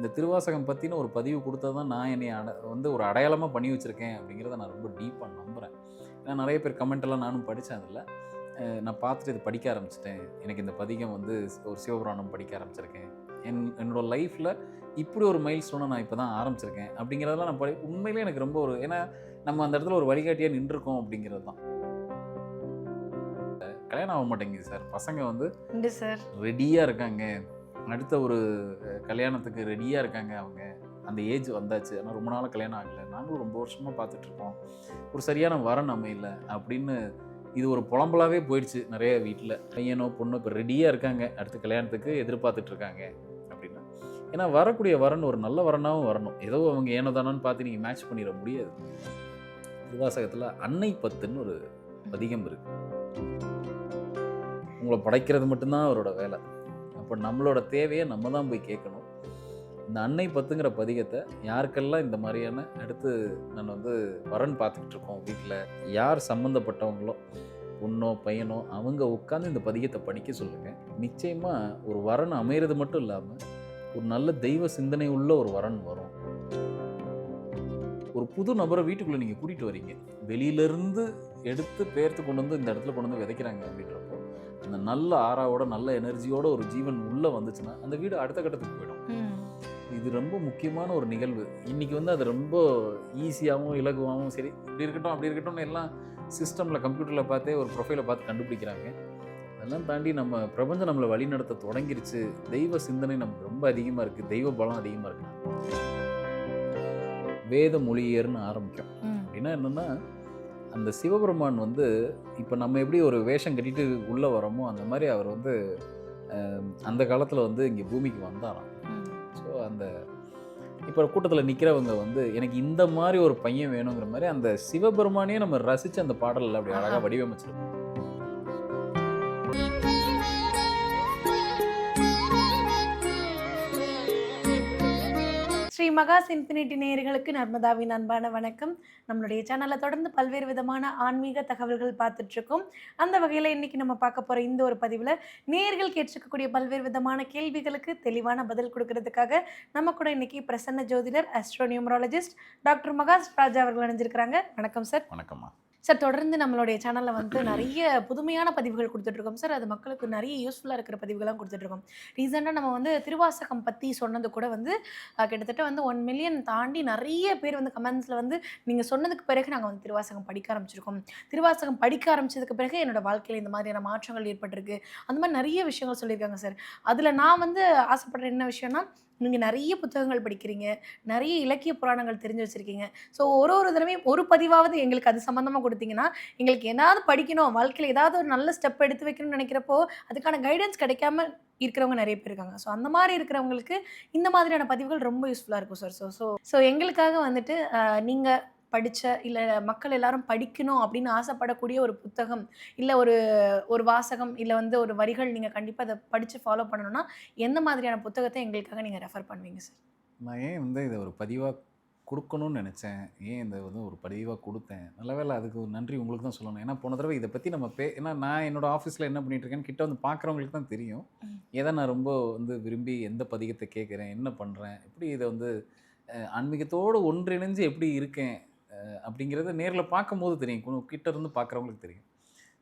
இந்த திருவாசகம் பற்றின ஒரு பதிவு கொடுத்தா தான் நான் என்னை வந்து ஒரு அடையாளமாக பண்ணி வச்சுருக்கேன் அப்படிங்கிறத நான் ரொம்ப டீப்பாக நம்புகிறேன். ஏன்னா நிறைய பேர் கமெண்ட்டெல்லாம் நானும் படித்தேன். அதில் நான் பார்த்துட்டு இதை படிக்க ஆரம்பிச்சிட்டேன். எனக்கு இந்த பதிகம் வந்து ஒரு சிவபுராணம் படிக்க ஆரம்பிச்சிருக்கேன். என்னோட லைஃப்பில் இப்படி ஒரு மைல் ஸ்டோனை நான் இப்போ தான் ஆரம்பிச்சிருக்கேன் அப்படிங்கிறதெல்லாம் நான் உண்மையிலே எனக்கு ரொம்ப ஒரு ஏன்னா நம்ம அந்த இடத்துல ஒரு வழிகாட்டியாக நின்றுருக்கோம் அப்படிங்கிறது தான். கல்யாணம் ஆக மாட்டேங்குது சார். பசங்க வந்து சார் ரெடியாக இருக்காங்க, அடுத்த ஒரு கல்யாணத்துக்கு ரெடியாக இருக்காங்க. அவங்க அந்த ஏஜ் வந்தாச்சு. ஆனால் ரொம்ப நாளாக கல்யாணம் ஆகலை. நாங்களும் ரொம்ப வருஷமாக பார்த்துட்ருக்கோம். ஒரு சரியான வரன் அமையல அப்படின்னு இது ஒரு புலம்பலாகவே போயிடுச்சு நிறைய வீட்டில். பையனோ பொண்ணோ இப்போ ரெடியாக இருக்காங்க, அடுத்த கல்யாணத்துக்கு எதிர்பார்த்துட்ருக்காங்க அப்படின்னு. ஏன்னா வரக்கூடிய வரன் ஒரு நல்ல வரனாகவும் வரணும். ஏதோ அவங்க ஏனோ தானோன்னு பார்த்து நீங்கள் மேட்ச் பண்ணிட முடியாது. திருவாசகத்தில் அன்னை பத்துன்னு ஒரு பதிகம் இருக்குது. உங்களை படைக்கிறது மட்டும்தான் அவரோட வேலை. அப்போ நம்மளோட தேவையை நம்ம தான் போய் கேட்கணும். இந்த அன்னை பத்துங்கிற பதிகத்தை யாருக்கெல்லாம் இந்த மாதிரியான அடுத்து நான் வந்து வரன் பார்த்துக்கிட்டு இருக்கோம் வீட்டில், யார் சம்மந்தப்பட்டவங்களோ பொண்ணோ பையனோ அவங்க உட்காந்து இந்த பதிகத்தை படிக்க சொல்லுங்கள். நிச்சயமாக ஒரு வரன் அமைகிறது மட்டும் இல்லாமல் ஒரு நல்ல தெய்வ சிந்தனை உள்ள ஒரு வரன் வரும். ஒரு புது நபரை வீட்டுக்குள்ளே நீங்கள் கூட்டிகிட்டு வரீங்க, வெளியிலேருந்து எடுத்து பேர்த்து கொண்டு வந்து இந்த இடத்துல கொண்டு வந்து விதைக்கிறாங்க அப்படின்றப்போ அந்த நல்ல ஆறாவோட நல்ல எனர்ஜியோட ஒரு ஜீவன் உள்ளே வந்துச்சுன்னா அந்த வீடு அடுத்த கட்டத்துக்கு போயிடும். இது ரொம்ப முக்கியமான ஒரு நிகழ்வு. இன்றைக்கி வந்து அது ரொம்ப ஈஸியாகவும் இலகுவாகவும் சரி இப்படி இருக்கட்டும் அப்படி இருக்கட்டும்னு எல்லாம் சிஸ்டமில் கம்ப்யூட்டரில் பார்த்தே ஒரு ப்ரொஃபைலை பார்த்து கண்டுபிடிக்கிறாங்க. அதெல்லாம் தாண்டி நம்ம பிரபஞ்சம் நம்மளை வழிநடத்த தொடங்கிருச்சு. தெய்வ சிந்தனை நமக்கு ரொம்ப அதிகமாக இருக்குது, தெய்வ பலம் அதிகமாக இருக்குது. வேத மொழியர்னு ஆரம்பிக்கும். அப்படின்னா என்னென்னா அந்த சிவபெருமான் வந்து இப்போ நம்ம எப்படி ஒரு வேஷம் கட்டிட்டு உள்ளே வரோமோ அந்த மாதிரி அவர் வந்து அந்த காலத்தில் வந்து இங்கே பூமிக்கு வந்தாராம். ஸோ அந்த இப்போ கூட்டத்தில் நிற்கிறவங்க வந்து எனக்கு இந்த மாதிரி ஒரு பையன் வேணுங்கிற மாதிரி அந்த சிவபெருமானையே நம்ம ரசித்து அந்த பாடலில் அப்படி அழகாக வடிவமைச்சிருக்கோம். ஸ்ரீ மகாஸ் இன்ஃபினிட்டி நேயர்களுக்கு நர்மதாவின் அன்பான வணக்கம். நம்மளுடைய சேனலில் தொடர்ந்து பல்வேறு விதமான ஆன்மீக தகவல்கள் பார்த்துட்ருக்கோம். அந்த வகையில் இன்றைக்கி நம்ம பார்க்க போகிற இந்த ஒரு பதிவில் நேயர்கள் கேட்டிருக்கக்கூடிய பல்வேறு விதமான கேள்விகளுக்கு தெளிவான பதில் கொடுக்கறதுக்காக நம்ம கூட இன்றைக்கி பிரசன்ன ஜோதிடர் ஆஸ்ட்ரோநியூமராலஜிஸ்ட் டாக்டர் மகாஸ் ராஜா அவர்கள் அணிஞ்சிருக்கிறாங்க. வணக்கம் சார். வணக்கம்மா சார். தொடர்ந்து நம்மளுடைய சேனலில் வந்து நிறைய புதுமையான பதிவுகள் கொடுத்துட்ருக்கோம் சார். அது மக்களுக்கு நிறைய யூஸ்ஃபுல்லாக இருக்கிற பதிவுகள்லாம் கொடுத்துட்ருக்கோம். ரீசெண்டாக நம்ம வந்து திருவாசகம் பற்றி சொன்னது கூட வந்து கிட்டத்தட்ட வந்து 1 மில்லியன் தாண்டி நிறைய பேர் வந்து கமெண்ட்ஸில் வந்து நீங்கள் சொன்னதுக்கு பிறகு நாங்கள் வந்து திருவாசகம் படிக்க ஆரம்பிச்சிருக்கோம், திருவாசகம் படிக்க ஆரம்பித்ததுக்கு பிறகு என்னோடய வாழ்க்கையில் இந்த மாதிரியான மாற்றங்கள் ஏற்பட்டிருக்கு, அந்த மாதிரி நிறைய விஷயங்கள் சொல்லியிருக்காங்க சார். அதில் நான் வந்து ஆசைப்படுற என்ன விஷயம்னா, நீங்கள் நிறைய புத்தகங்கள் படிக்கிறீங்க, நிறைய இலக்கிய புராணங்கள் தெரிஞ்சு வச்சுருக்கீங்க. ஸோ ஒரு தடவையும் ஒரு பதிவாவது எங்களுக்கு அது சம்மந்தமாக கொடுத்தீங்கன்னா எங்களுக்கு ஏதாவது படிக்கணும், வாழ்க்கையில் ஏதாவது ஒரு நல்ல ஸ்டெப் எடுத்து வைக்கணும்னு நினைக்கிறப்போ அதுக்கான கைடன்ஸ் கிடைக்காம இருக்கிறவங்க நிறைய பேர் இருக்காங்க. ஸோ அந்த மாதிரி இருக்கிறவங்களுக்கு இந்த மாதிரியான பதிவுகள் ரொம்ப யூஸ்ஃபுல்லாக இருக்கும் சார். ஸோ எங்களுக்காக வந்துட்டு நீங்கள் படித்த இல்லை மக்கள் எல்லாரும் படிக்கணும் அப்படின்னு ஆசைப்படக்கூடிய ஒரு புத்தகம் இல்லை ஒரு வாசகம் இல்லை வந்து ஒரு வரிகள் நீங்கள் கண்டிப்பாக அதை படித்து ஃபாலோ பண்ணணும்னா எந்த மாதிரியான புத்தகத்தை எங்களுக்காக நீங்கள் ரெஃபர் பண்ணுவீங்க சார்? நான் ஏன் வந்து இதை ஒரு பதிவாக கொடுக்கணும்னு நினச்சேன், ஏன் இதை வந்து ஒரு பதிவாக கொடுத்தேன், நல்ல வேலை அதுக்கு ஒரு நன்றி உங்களுக்கு தான் சொல்லணும். ஏன்னா போன தடவை இதை பற்றி நம்ம ஏன்னா நான் என்னோடய ஆஃபீஸில் என்ன பண்ணிகிட்ருக்கேன்னு கிட்ட வந்து பார்க்குறவங்களுக்கு தான் தெரியும். எதை நான் ரொம்ப வந்து விரும்பி எந்த பதிகத்தை கேட்குறேன், என்ன பண்ணுறேன், எப்படி இதை வந்து ஆன்மீகத்தோடு ஒன்றிணைஞ்சு எப்படி இருக்கேன் அப்படிங்கிறத நேரில் பார்க்கும்போது தெரியும், கிட்ட இருந்து பார்க்குறவங்களுக்கு தெரியும்.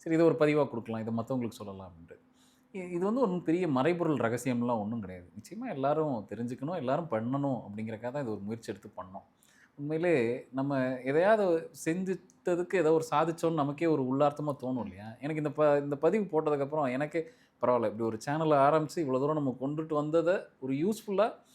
சரி இதை ஒரு பதிவாக கொடுக்கலாம், இதை மற்றவங்களுக்கு சொல்லலாம் அப்படின்ட்டு. இது வந்து ஒன்றும் பெரிய மறைபொருள் ரகசியம்லாம் ஒன்றும் கிடையாது. நிச்சயமாக எல்லோரும் தெரிஞ்சுக்கணும், எல்லோரும் பண்ணணும் அப்படிங்கிறக்காக தான் இது ஒரு முயற்சி எடுத்து பண்ணோம். உண்மையிலே நம்ம எதையாவது செஞ்சுட்டதுக்கு ஏதோ ஒரு சாதிச்சோன்னு நமக்கே ஒரு உள்ளார்த்தமாக தோணும் இல்லையா? எனக்கு இந்த பதிவு போட்டதுக்கப்புறம் எனக்கே பரவாயில்ல, இப்படி ஒரு சேனலை ஆரம்பித்து இவ்வளோ தூரம் நம்ம கொண்டுட்டு வந்ததை ஒரு யூஸ்ஃபுல்லாக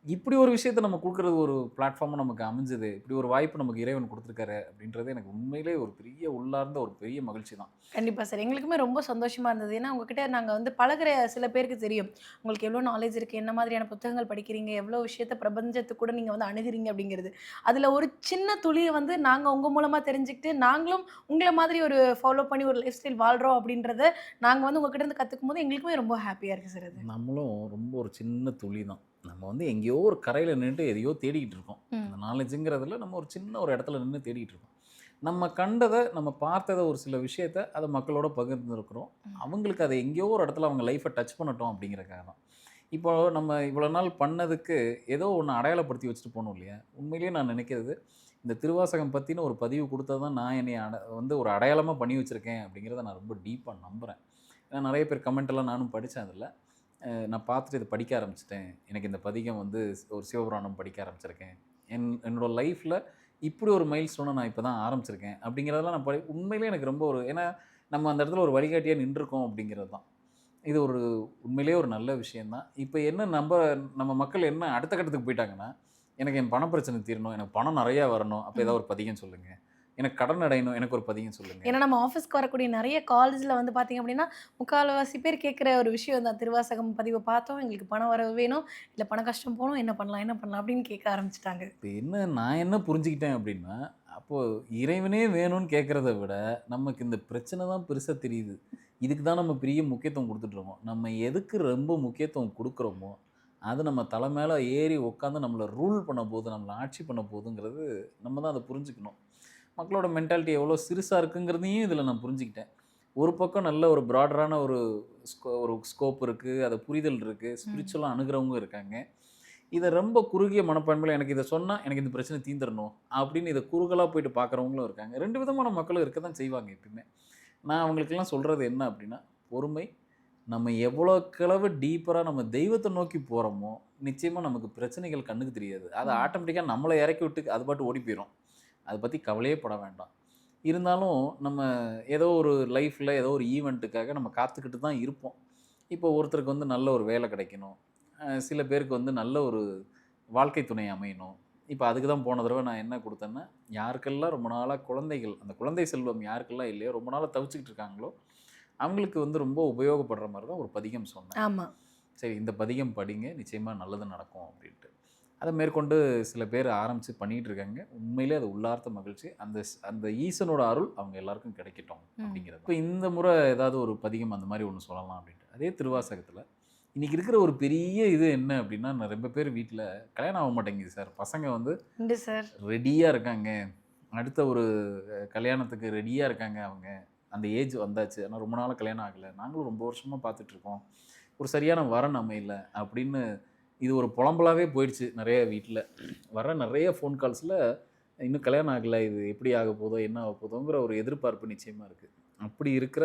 இப்படி ஒரு விஷயத்தை நம்ம கொடுக்குறது ஒரு பிளாட்ஃபார்மாக நமக்கு அமைஞ்சது, இப்படி ஒரு வாய்ப்பு நமக்கு இறைவன் கொடுத்துருக்காரு அப்படின்றது எனக்கு உண்மையிலே ஒரு பெரிய உள்ளார்ந்த ஒரு பெரிய மகிழ்ச்சி தான். கண்டிப்பாக சார். எங்களுக்குமே ரொம்ப சந்தோஷமாக இருந்தது. ஏன்னா உங்ககிட்ட நாங்கள் வந்து பழகிற சில பேருக்கு தெரியும் உங்களுக்கு எவ்வளோ நாலேஜ் இருக்குது, என்ன மாதிரியான புத்தகங்கள் படிக்கிறீங்க, எவ்வளோ விஷயத்தை பிரபஞ்சத்துக்கு கூட நீங்கள் வந்து அணுகிறீங்க அப்படிங்கிறது. அதில் ஒரு சின்ன துளியை வந்து நாங்கள் உங்கள் மூலமாக தெரிஞ்சுக்கிட்டு நாங்களும் உங்களை மாதிரி ஒரு ஃபாலோ பண்ணி ஒரு லைஃப் ஸ்டைல் வாழ்கிறோம் அப்படின்றத நாங்கள் வந்து உங்ககிட்ட இருந்து கற்றுக்கும் போது எங்களுக்குமே ரொம்ப ஹாப்பியாக இருக்குது சார். அது நம்மளும் ரொம்ப ஒரு சின்ன துளி தான். நம்ம வந்து எங்கேயோ ஒரு கரையில் நின்றுட்டு எதையோ தேடிக்கிட்டு இருக்கோம். அந்த நாலேஜுங்கிறதுல நம்ம ஒரு சின்ன ஒரு இடத்துல நின்று தேடிக்கிட்டு இருக்கோம். நம்ம கண்டதை நம்ம பார்த்ததை ஒரு சில விஷயத்தை அதை மக்களோட பகிர்ந்துருக்குறோம். அவங்களுக்கு அதை எங்கேயோ ஒரு இடத்துல அவங்க லைஃப்பை டச் பண்ணட்டும் அப்படிங்கிறக்காக தான். இப்போ நம்ம இவ்வளோ நாள் பண்ணதுக்கு ஏதோ ஒண்ணு அடையாளப்படுத்தி வச்சுட்டு போணும் இல்லையா? உண்மையிலேயே நான் நினைக்கிறது, இந்த திருவாசகம் பத்தின ஒரு பதிவு குடுத்தா தான் நான் என்னைய வந்து ஒரு அடையாளமா பண்ணி வச்சிருக்கேன் அப்படிங்கிறத நான் ரொம்ப டீப்பா நம்புறேன். ஏன்னா நெறைய பேர் கமெண்ட் எல்லாம் நானும் படிச்சேன் அதுல. நான் பார்த்துட்டு இத படிக்க ஆரம்பிச்சுட்டேன். எனக்கு இந்த பதிகம் வந்து ஒரு சிவபுராணம் படிக்க ஆரம்பிச்சிருக்கேன். என்னோட லைஃப்ல இப்படி ஒரு மைல்ஸ்டோன நான் இப்ப தான் ஆரம்பிச்சிருக்கேன். அப்படிங்கிறதெல்லாம் நான் உண்மையிலேயே எனக்கு ரொம்ப ஒரு ஏன்னா நம்ம அந்த இடத்துல ஒரு வழிகாட்டியா நின்றுருக்கோம் அப்படிங்கிறது தான். இது ஒரு உண்மையிலேயே ஒரு நல்ல விஷயம் தான். இப்ப என்ன நம்ம மக்கள் என்ன அடுத்த கட்டத்துக்கு போயிட்டாங்கன்னா, எனக்கு என் பண பிரச்சனை தீரணும். எனக்கு பணம் நெறையா வரணும். அப்ப ம். ஏதாவது ஒரு பதிகம் சொல்லுங்க. எனக்கு கடன் அடையணும். எனக்கு ஒரு பதிகம் சொல்லுங்க. ஏன்னா நம்ம ஆஃபீஸ்க்கு வரக்கூடிய நெறைய கால்ஸ்ல வந்து பார்த்தீங்க அப்படின்னா, முக்கால்வாசி பேர் கேட்கிற ஒரு விஷயம் தான். திருவாசகம் பதிவ பார்த்தோம். எங்களுக்கு பண வரவு வேணும். இல்ல பண கஷ்டம் போணும். என்ன பண்ணலாம்? என்ன பண்ணலாம்? அப்படின்னு கேட்க ஆரம்பிச்சுட்டாங்க. இப்ப நான் என்ன புரிஞ்சுக்கிட்டேன் அப்படின்னா, அப்போ இறைவனே வேணும்னு கேட்கிறத விட, நமக்கு இந்த பிரச்சனை தான் பெருசா தெரியுது. இதுக்கு தான் நம்ம பெரிய முக்கியத்துவம் குடுத்துட்டு இருக்கோம். நம்ம எதுக்கு ரொம்ப முக்கியத்துவம் குடுக்குறோமோ, அது நம்ம தலை மேல ஏறி உட்காந்து நம்மள ரூல் பண்ண போது, நம்மள ஆட்சி பண்ண போதுங்கிறது நம்ம தான் அத புரிஞ்சுக்கணும். மக்களோட மென்டாலிட்டி எவ்வளோ சிறுசா இருக்குங்கிறதையும் இதில நான் புரிஞ்சுக்கிட்டேன். ஒரு பக்கம் நல்ல ஒரு பிராடரான ஒரு ஸ்கோப் இருக்கு. அது புரிதல் இருக்கு. ம். ஸ்பிரிச்சுவலா அணுகுறவங்க இருக்காங்க. இத ரொம்ப குறுகிய மனப்பான்மையில எனக்கு இத சொன்னா, எனக்கு இந்த பிரச்சனை தீர்ந்துரணும். அப்படின்னு இத குறுகலா போயிட்டு பார்க்குறவங்களும் இருக்காங்க. 2 விதமான மக்களும் இருக்க தான் செய்வாங்க எப்பயுமே. நான் அவங்களுக்கெல்லாம் சொல்றது என்ன அப்படின்னா, பொறுமை. நம்ம எவ்வளோக்களவு டீப்பரா நம்ம தெய்வத்த நோக்கி போறோமோ, நிச்சயமா நமக்கு பிரச்சனைகள் கண்ணுக்கு தெரியாது. அது ம். ஆட்டோமேட்டிக்கா நம்மள இறக்கி விட்டு அது பாட்டு ஓடி போயிரும். அத பத்தி கவலையே பட வேண்டாம். இருந்தாலும் நம்ம ஏதோ ஒரு லைஃப்ல ஏதோ ஒரு ஈவென்ட்டுக்காக நம்ம காத்துக்கிட்டு தான் இருப்போம். இப்போ ஒருத்தருக்கு வந்து நல்ல ஒரு வேலை கிடைக்கணும். சில பேருக்கு வந்து நல்ல ஒரு வாழ்க்கை துணை அமையணும். இப்ப அதுக்கு தான் போன தடவ நான் என்ன குடுத்தேன்னா, யாருக்கெல்லாம் ரொம்ப நாளா குழந்தைகள் அந்த குழந்தை செல்வம் யாருக்கெல்லாம் இல்லையோ, ரொம்ப நாளா தவிச்சுக்கிட்டு இருக்காங்களோ, அவங்களுக்கு வந்து ரொம்ப உபயோகப்படுற மாரி தான் ஒரு பதிகம் சொன்னேன். ஆமா. சரி இந்த பதிகம் படிங்க, நிச்சயமா நல்லது நடக்கும் அப்படின்ட்டு. அத மேற்கொண்டு சில பேர் ஆரம்பிச்சு பண்ணிட்டு இருக்காங்க. உண்மையிலே அது உள்ளார்த்த மகிழ்ச்சி. அந்த ஈசனோட அருள் அவங்க எல்லாருக்கும் கிடைக்கட்டும் ம். அப்படிங்கிறது. இப்ப இந்த முறை ஏதாவது ஒரு பதிகம் அந்த மாரி ஒண்ணு சொல்லலாம் அப்படின்ட்டு. அதே திருவாசகத்துல இன்னைக்கு இருக்கிற ஒரு பெரிய இது என்ன அப்படின்னா, நான் ரொம்ப பேர் வீட்ல கல்யாணம் ஆக மாட்டேங்குது சார். பசங்க வந்து உண்டு சார். ரெடியா இருக்காங்க. அடுத்த ஒரு கல்யாணத்துக்கு ரெடியா இருக்காங்க அவங்க. அந்த ஏஜ் வந்தாச்சு. ஆனா ரொம்ப நாளா கல்யாணம் ஆகல. நாங்களும் ரொம்ப வருஷமா பார்த்துட்டு இருக்கோம். ஒரு சரியான வரன் அமையல அப்படின்னு இது ஒரு புலம்பலாவே போயிடுச்சு நெறைய வீட்ல. வர நெறைய ஃபோன் கால்ஸ்ல இன்னும் கல்யாணம் ஆகல. இது எப்படி ஆகப்போதோ, என்ன ஆகப்போதோங்கிற ஒரு எதிர்பார்ப்பு நிச்சயமா இருக்கு. அப்படி இருக்கிற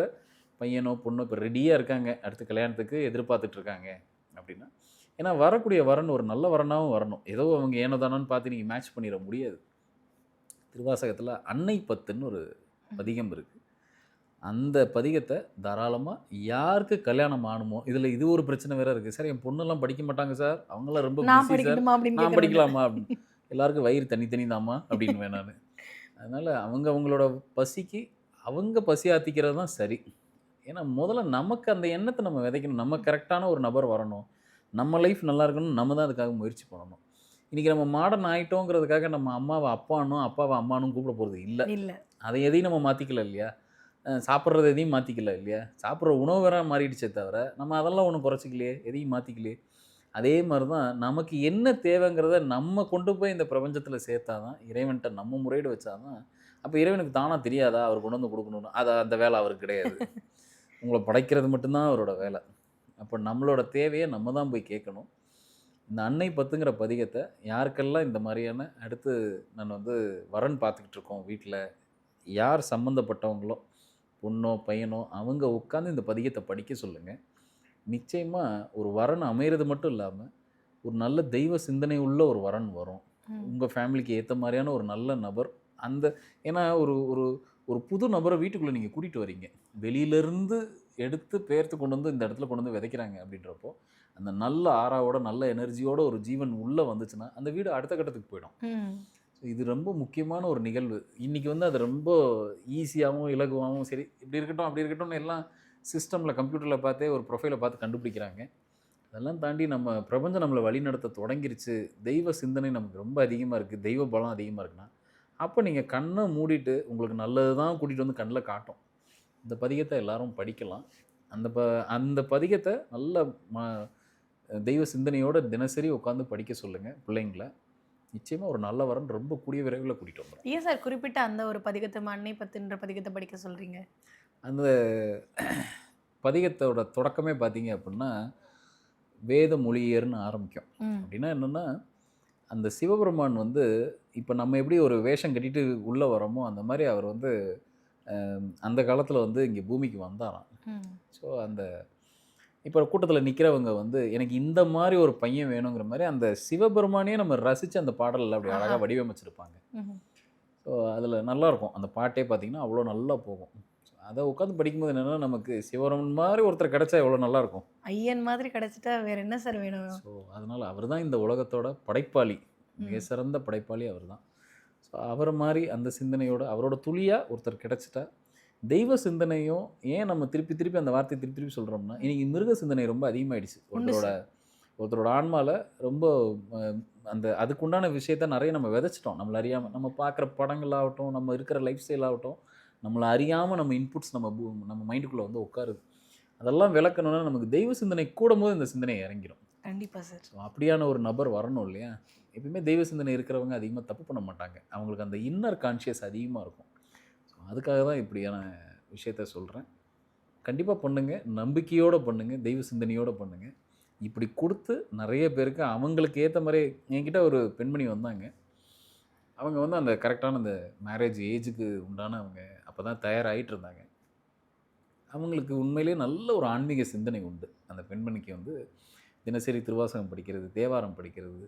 பையனோ, பொண்ணோ இப்ப ரெடியா இருக்காங்க. அடுத்த கல்யாணத்துக்கு எதிர்பார்த்துட்டு இருக்காங்க அப்படின்னா, ஏன்னா வரக்கூடிய வரன் ஒரு நல்ல வரனாவும் வரணும். ஏதோ அவங்க ஏனோ தானோன்னு பார்த்து நீங்க மேட்ச் பண்ணிற முடியாது. திருவாசகத்துல அன்னை பத்துன்னு ஒரு ம். பதிகம் இருக்கு. அந்த பதிகத்த தாராளமா யாருக்கு கல்யாணம் ஆணுமோ, இதுல இது ஒரு பிரச்சனை வேற இருக்கு. சார் என் பொண்ணுலாம் படிக்க மாட்டாங்க சார். அவங்கலாம் ரொம்ப நான் பிஸி சார். படிக்கட்டுமா அப்படின்னு நான் கேட்கறவங்க. படிக்கலாமா? அப்படின்னு. எல்லாருக்கும் வயிறு தனி தனி தாம்மா அப்படின்னுவேன் நானு. அதனால அவங்க அவங்களோட பசிக்கு அவங்க பசி ஆத்திக்கிறது தான் சரி. ஏன்னா முதல்ல நமக்கு அந்த எண்ணத்த நம்ம விதைக்கணும். நம்ம கரெக்ட்டான ஒரு நபர் வரணும். நம்ம லைஃப் நல்லா இருக்கணும்னு நம்ம தான் அதுக்காக முயற்சி பண்ணணும். இன்னைக்கு நம்ம மாடர்ன் ஆயிட்டோங்கிறதுக்காக நம்ம அம்மாவ அப்பான்னும், அப்பாவ அம்மான்னும் கூப்பிட போறது இல்ல. இல்ல. அதை எதையும் நம்ம மாத்திக்கல இல்லையா? சாப்பிடுறது எதையும் மாத்திக்கல இல்லையா? சாப்பிடுற உணவு வேற மாறிடுச்சே தவிர, நம்ம அதெல்லாம் ஒண்ணும் குறைச்சிக்கலையே, எதையும் மாத்திக்கலையே. அதே மாரி தான் நமக்கு என்ன தேவைங்கிறத நம்ம கொண்டு போய் இந்த பிரபஞ்சத்தில சேர்த்தா தான், இறைவன்ட்ட நம்ம முறையீடு வச்சா தான், அப்ப இறைவனுக்கு தானா தெரியாதா? அவர் கொண்டு வந்து குடுக்கணும்னு. அந்த வேலை அவருக்கு கிடையாது. உங்கள படைக்கிறது மட்டும் தான் அவரோட வேலை. அப்ப நம்மளோட தேவைய நம்ம தான் போய் கேட்கணும். இந்த அன்னை பத்துங்கிற பதிகத்த யாருக்கெல்லாம் இந்த மாரியான அடுத்து நான் வந்து வரன் பார்த்துக்கிட்டு இருக்கோம் வீட்ல. யார் சம்மந்தப்பட்டவங்களோ, பொண்ணோ, பையனோ அவங்க உட்காந்து இந்த பதிகத்த படிக்க சொல்லுங்க. நிச்சயமா ஒரு வரன் அமையறது மட்டும் இல்லாம, ஒரு நல்ல தெய்வ சிந்தனை உள்ள ஒரு வரன் வரும். ம். உங்க ஃபேமிலிக்கு ஏத்த மாரியான ஒரு நல்ல நபர். அந்த ஏன்னா ஒரு ஒரு ஒரு புது நபர வீட்டுக்குள்ள நீங்க கூட்டிட்டு வரீங்க. வெளியிலருந்து எடுத்து பெயர்த்து கொண்டு வந்து இந்த இடத்துல கொண்டு வந்து விதைக்கிறாங்க அப்படின்றப்போ, அந்த நல்ல ஆறாவோட, நல்ல எனர்ஜியோட ஒரு ஜீவன் உள்ள வந்துச்சுன்னா, அந்த வீடு அடுத்த கட்டத்துக்கு போயிடும். ம். இது ரொம்ப முக்கியமான ஒரு நிகழ்வு. இன்னைக்கு வந்து அது ரொம்ப ஈஸியாவும், இலகுவாவும் சரி இப்படி இருக்கட்டும், அப்படி இருக்கட்டும்னு எல்லாம் சிஸ்டம்ல, கம்ப்யூட்டர்ல பார்த்தே ஒரு ப்ரொஃபைல பார்த்து கண்டுபிடிக்கிறாங்க. அதெல்லாம் தாண்டி நம்ம பிரபஞ்சம் நம்மள வழிநடத்த தொடங்கிருச்சு. தெய்வ சிந்தனை நமக்கு ரொம்ப அதிகமா இருக்கு. தெய்வ பலம் அதிகமா இருக்குன்னா, அப்ப நீங்க கண்ண மூடிட்டு உங்களுக்கு நல்லது தான் கூட்டிட்டு வந்து கண்ல காட்டும். இந்த பதிகத்த எல்லாரும் படிக்கலாம். அந்த ப அந்த பதிகத்த நல்ல ம தெய்வ சிந்தனையோட தினசரி உட்கார்ந்து படிக்க சொல்லுங்க பிள்ளைங்கள. நிச்சயமா ஒரு நல்ல வரன் ரொம்ப கூடிய விரைவில கூட்டிட்டு வந்துரும். ஏன் சார் குறிப்பிட்ட அந்த ஒரு பதிகத்த அன்னை பத்துன்ற பதிகத்த படிக்க சொல்றீங்க? அந்த பதிகத்தோட தொடக்கமே பார்த்தீங்க அப்டின்னா, வேத மொழியர்னு ஆரம்பிக்கும். ம். அப்படின்னா என்னென்னா, அந்த சிவபெருமான் வந்து இப்போ நம்ம எப்படி ஒரு வேஷம் கட்டிட்டு உள்ளே வரோமோ அந்த மாதிரி அவர் வந்து அந்த காலத்தில் வந்து இங்கே பூமிக்கு வந்தாராம். ம். ஸோ அந்த இப்போ கூட்டத்தில் நிற்கிறவங்க வந்து எனக்கு இந்த மாதிரி ஒரு பையன் வேணுங்கிற மாதிரி அந்த சிவபெருமானே நம்ம ரசித்து அந்த பாடலில் அப்படி அழகாக ஆஹா. வடிவமைச்சிருப்பாங்க. ம்ஹ்ம். ஸோ அதில் நல்லாயிருக்கும் அந்த பாட்டே பார்த்தீங்கன்னா அவ்வளோ நல்லா போகும். ஸோ அதை உட்காந்து படிக்கும்போது என்னென்னா நமக்கு சிவபெருமான் மாதிரி ஒருத்தர் கிடைச்சா எவ்வளோ நல்லாயிருக்கும். ஐயன் மாதிரி கிடைச்சிட்டா வேற என்ன சார் வேணும்? ஸோ அதனால் அவர் தான் இந்த உலகத்தோட படைப்பாளி, மிக ம். சிறந்த படைப்பாளி அவர் தான். ஸோ அவர் மாதிரி அந்த சிந்தனையோட அவரோட துளியாக ஒருத்தர் கிடைச்சிட்டா தெய்வ சிந்தனையும் ஏன் நம்ம திருப்பி திருப்பி அந்த வார்த்தையை திருப்பி திருப்பி சொல்கிறோம்னா இன்றைக்கி மிருக சிந்தனை ரொம்ப அதிகமாகிடுச்சு. உண்டு சார். ஒருத்தரோட ஆன்மாவில் ரொம்ப அந்த அதுக்குண்டான விஷயத்த நிறைய நம்ம விதைச்சிட்டோம் நம்மளை அறியாமல். நம்ம பார்க்குற படங்களாகட்டும், நம்ம இருக்கிற லைஃப் ஸ்டைல் ஆகட்டும், நம்மளை அறியாமல் நம்ம இன்புட்ஸ் நம்ம மைண்டுக்குள்ளே வந்து உட்காருது. அதெல்லாம் விளக்கணும்னா நமக்கு தெய்வ சிந்தனை கூடும்போது இந்த சிந்தனை இறங்கிடும். கண்டிப்பாக சார். ஸோ அப்படியான ஒரு நபர் வரணும் இல்லையா? எப்பயுமே தெய்வ சிந்தனை இருக்கிறவங்க அதிகமாக தப்பு பண்ண மாட்டாங்க. அவங்களுக்கு அந்த இன்னர் கான்ஷியஸ் அதிகமாக இருக்கும். ஸோ அதுக்காக தான் இப்படியான விஷயத்த சொல்கிறேன். கண்டிப்பாக பண்ணுங்கள், நம்பிக்கையோடு பண்ணுங்கள், தெய்வ சிந்தனையோடு பண்ணுங்கள். இப்படி கொடுத்து நிறைய பேருக்கு அவங்களுக்கு ஏற்ற மாதிரி என்கிட்ட ஒரு பெண்மணி வந்தாங்க. அவங்க வந்து அந்த கரெக்டான அந்த மேரேஜ் ஏஜுக்கு உண்டான அவங்க அப்போ தான் தயாராகிட்டு இருந்தாங்க. அவங்களுக்கு உண்மையிலேயே நல்ல ஒரு ஆன்மீக சிந்தனை உண்டு. அந்த பெண்மணிக்கு வந்து தினசரி திருவாசகம் படிக்கிறது, தேவாரம் படிக்கிறது,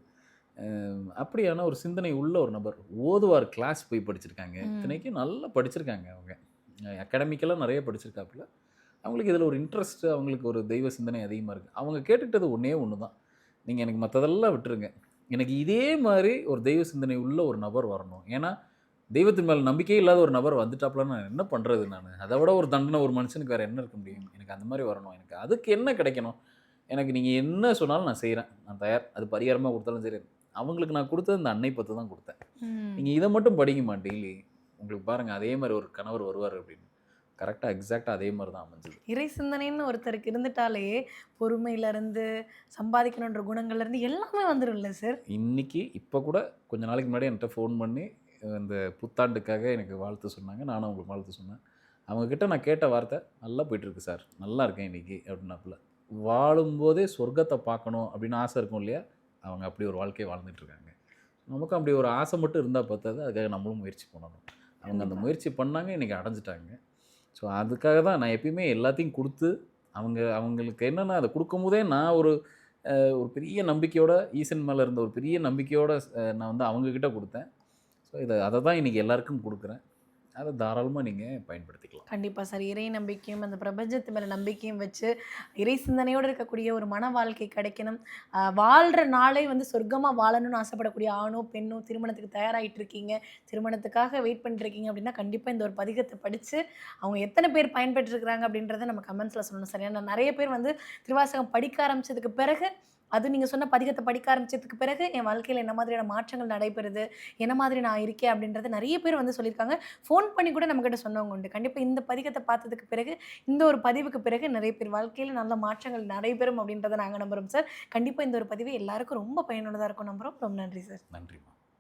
அப்படியான ஒரு சிந்தனை உள்ள ஒரு நபர். ஓதுவார் கிளாஸ் போய் படிச்சிருக்காங்க. இத்தனைக்கும் நல்லா படிச்சிருக்காங்க அவங்க. அகாடமிக்கெல்லாம் நிறைய படிச்சிருக்காப்புல. அவங்களுக்கு இதில் ஒரு இன்ட்ரெஸ்ட்டு, அவங்களுக்கு ஒரு தெய்வ சிந்தனை அதிகமாக இருக்குது. அவங்க கேட்டுக்கிட்டது ஒன்றே ஒன்று தான், நீங்கள் எனக்கு மற்றதெல்லாம் விட்டுருங்க, எனக்கு இதே மாதிரி ஒரு தெய்வ சிந்தனை உள்ள ஒரு நபர் வரணும். ஏன்னா தெய்வத்தின் மேலே நம்பிக்கையே இல்லாத ஒரு நபர் வந்துட்டாப்புல நான் என்ன பண்ணுறது? நான் அதை விட ஒரு தண்டனை ஒரு மனுஷனுக்கு வேறு என்ன இருக்க முடியும்? எனக்கு அந்த மாதிரி வரணும். எனக்கு அதுக்கு என்ன கிடைக்கணும்? எனக்கு நீங்கள் என்ன சொன்னாலும் நான் செய்கிறேன், நான் தயார். அது பரிகாரமாக கொடுத்தாலும் சரி. அவங்களுக்கு நான் கொடுத்தது இந்த அன்னை பத்து தான் கொடுத்தேன். நீங்கள் இதை மட்டும் படிங்கம்மா டெய்லி, உங்களுக்கு பாருங்கள் அதே மாதிரி ஒரு கணவர் வருவார் அப்படின்னு. கரெக்டாக எக்ஸாக்டாக அதே மாதிரி தான் அமைஞ்சது. இறை சிந்தனைன்னு ஒருத்தருக்கு இருந்துட்டாலே பொறுமையிலேருந்து சம்பாதிக்கணுன்ற குணங்கள்லேருந்து எல்லாமே வந்துடும்ல சார். இன்னைக்கு இப்போ கூட கொஞ்ச நாளைக்கு முன்னாடி என்கிட்ட ஃபோன் பண்ணி இந்த புத்தாண்டுக்காக எனக்கு வாழ்த்து சொன்னாங்க. நானும் அவங்களுக்கு வாழ்த்து சொன்னேன். அவங்கக்கிட்ட நான் கேட்ட வார்த்தை, நல்லா போயிட்டுருக்கு சார், நல்லா இருக்கேன் இன்றைக்கி அப்படின்னாப்புல. வாழும்போதே சொர்க்கத்தை பார்க்கணும் அப்படின்னு ஆசை இருக்கும் இல்லையா? அவங்க அப்படி ஒரு வாழ்க்கையை வாழ்ந்துட்டுருக்காங்க. நமக்கும் அப்படி ஒரு ஆசை மட்டும் இருந்தால் பார்த்தாது, அதுக்காக நம்மளும் முயற்சி பண்ணணும். அவங்க அந்த முயற்சி பண்ணாங்க, இன்றைக்கி அடைஞ்சிட்டாங்க. ஸோ அதுக்காக தான் நான் எப்பயுமே எல்லாத்தையும் கொடுத்து அவங்களுக்கு என்னென்னா அதை கொடுக்கும்போதே நான் ஒரு பெரிய நம்பிக்கையோட, ஈசன் மேலே இருந்த ஒரு பெரிய நம்பிக்கையோடு நான் வந்து அவங்கக்கிட்ட கொடுத்தேன். ஸோ அதை தான் இன்றைக்கி எல்லாருக்கும் கொடுக்குறேன். அதை தாராளமாக நீங்கள் பயன்படுத்திக்கலாம். கண்டிப்பாக சார். இறை நம்பிக்கையும் அந்த பிரபஞ்சத்து மேலே நம்பிக்கையும் வச்சு இறை சிந்தனையோடு இருக்கக்கூடிய ஒரு மன வாழ்க்கை கிடைக்கணும். வாழ்கிற நாளே வந்து சொர்க்கமாக வாழணும்னு ஆசைப்படக்கூடிய ஆணோ பெண்ணோ திருமணத்துக்கு தயாராகிட்டு இருக்கீங்க, திருமணத்துக்காக வெயிட் பண்ணிட்டுருக்கீங்க அப்படின்னா கண்டிப்பாக இந்த ஒரு பதிகத்தை படித்து அவங்க எத்தனை பேர் பயன்பெற்றிருக்கிறாங்க அப்படின்றத நம்ம கமெண்ட்ஸில் சொல்லணும் சார். ஏன்னா நிறைய பேர் வந்து திருவாசகம் படிக்க ஆரம்பித்ததுக்கு பிறகு, அது நீங்கள் சொன்ன பதிகத்தை படிக்க ஆரம்பித்ததுக்கு பிறகு என் வாழ்க்கையில் என்ன மாதிரியான மாற்றங்கள் நடைபெறுது, என்ன மாதிரி நான் இருக்கேன் அப்படின்றத நிறைய பேர் வந்து சொல்லியிருக்காங்க. ஃபோன் பண்ணி கூட நம்மக்கிட்ட சொன்னவங்க உண்டு. கண்டிப்பாக இந்த பதிகத்தை பார்த்ததுக்கு பிறகு, இந்த ஒரு பதிவுக்கு பிறகு நிறைய பேர் வாழ்க்கையில் நல்ல மாற்றங்கள் நடைபெறும் அப்படின்றத நாங்கள் நம்புகிறோம் சார். கண்டிப்பாக இந்த ஒரு பதிவு எல்லாருக்கும் ரொம்ப பயனுள்ளதாக இருக்கும் நம்புகிறோம். ரொம்ப நன்றி சார். நன்றிம்மா.